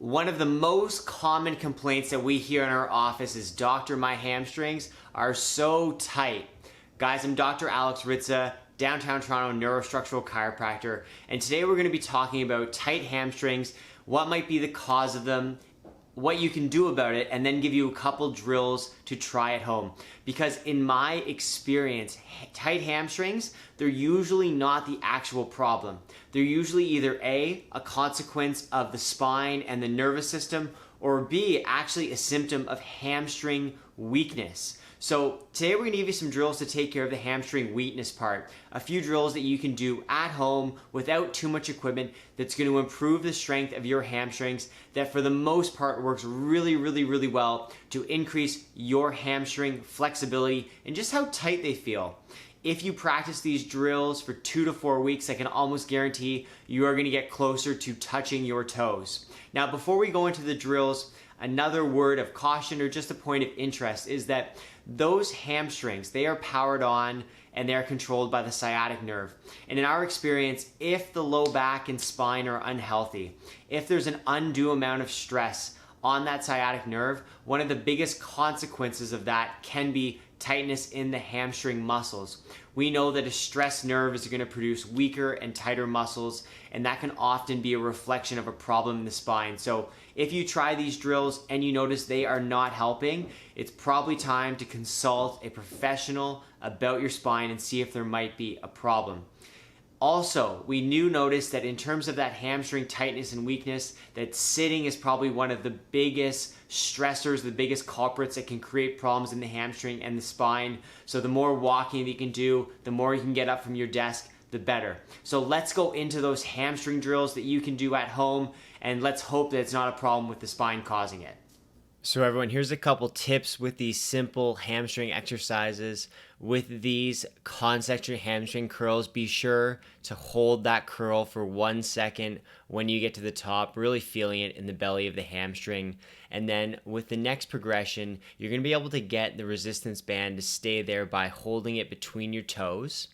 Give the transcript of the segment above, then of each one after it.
One of the most common complaints that we hear in our office is, "Doctor, my hamstrings are so tight." Guys, I'm Dr. Alex Ritza, downtown Toronto neurostructural chiropractor, and today we're going to be talking about tight hamstrings, what might be the cause of them, what you can do about it, and then give you a couple drills to try at home. Because in my experience, tight hamstrings, they're usually not the actual problem. They're usually either A, a consequence of the spine and the nervous system, or B, actually a symptom of hamstring weakness. So today we're going to give you some drills to take care of the hamstring weakness part. A few drills that you can do at home without too much equipment that's going to improve the strength of your hamstrings, that for the most part works really well to increase your hamstring flexibility and just how tight they feel. If you practice these drills for 2 to 4 weeks, I can almost guarantee you are going to get closer to touching your toes. Now, before we go into the drills, another word of caution or just a point of interest is that those hamstrings, they are powered on and they are controlled by the sciatic nerve. And in our experience, if the low back and spine are unhealthy, if there's an undue amount of stress on that sciatic nerve, one of the biggest consequences of that can be tightness in the hamstring muscles. We know that a stressed nerve is going to produce weaker and tighter muscles, and that can often be a reflection of a problem in the spine. So if you try these drills and you notice they are not helping, it's probably time to consult a professional about your spine and see if there might be a problem. Also, we notice that in terms of that hamstring tightness and weakness, that sitting is probably one of the biggest stressors, the biggest culprits that can create problems in the hamstring and the spine. So the more walking that you can do, the more you can get up from your desk, the better. So let's go into those hamstring drills that you can do at home, and let's hope that it's not a problem with the spine causing it. So everyone, here's a couple tips with these simple hamstring exercises. With these concentric hamstring curls, be sure to hold that curl for 1 second when you get to the top, really feeling it in the belly of the hamstring. And then with the next progression, you're going to be able to get the resistance band to stay there by holding it between your toes.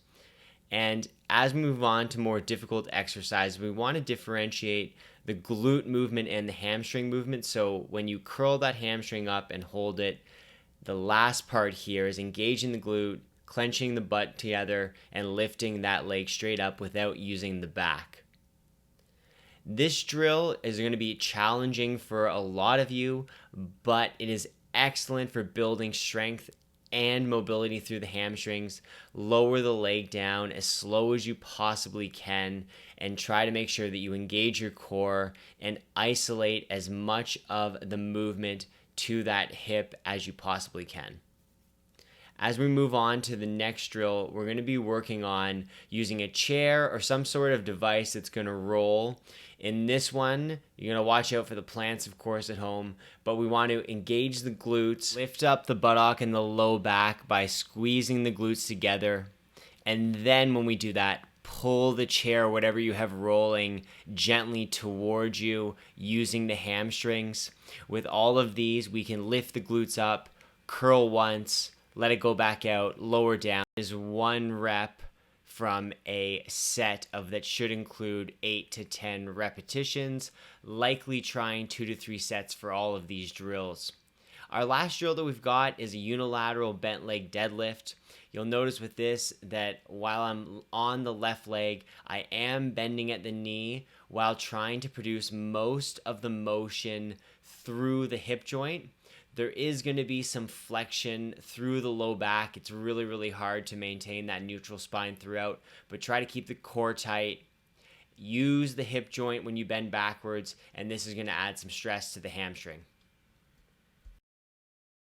And as we move on to more difficult exercises, we want to differentiate the glute movement and the hamstring movement. So when you curl that hamstring up and hold it, the last part here is engaging the glute, clenching the butt together, and lifting that leg straight up without using the back. This drill is going to be challenging for a lot of you, but it is excellent for building strength and mobility through the hamstrings. Lower the leg down as slow as you possibly can and try to make sure that you engage your core and isolate as much of the movement to that hip as you possibly can. As we move on to the next drill, we're going to be working on using a chair or some sort of device that's going to roll. In this one, you're going to watch out for the plants, of course, at home, but we want to engage the glutes, lift up the buttock and the low back by squeezing the glutes together. And then when we do that, pull the chair, whatever you have rolling, gently towards you using the hamstrings. With all of these, we can lift the glutes up, curl once, let it go back out, lower down. Is 1 rep from a set of that should include 8 to 10 repetitions, likely trying 2 to 3 sets for all of these drills. Our last drill that we've got is a unilateral bent leg deadlift. You'll notice with this that while I'm on the left leg, I am bending at the knee while trying to produce most of the motion through the hip joint. There is going to be some flexion through the low back. It's really hard to maintain that neutral spine throughout, but try to keep the core tight. Use the hip joint when you bend backwards, and this is going to add some stress to the hamstring.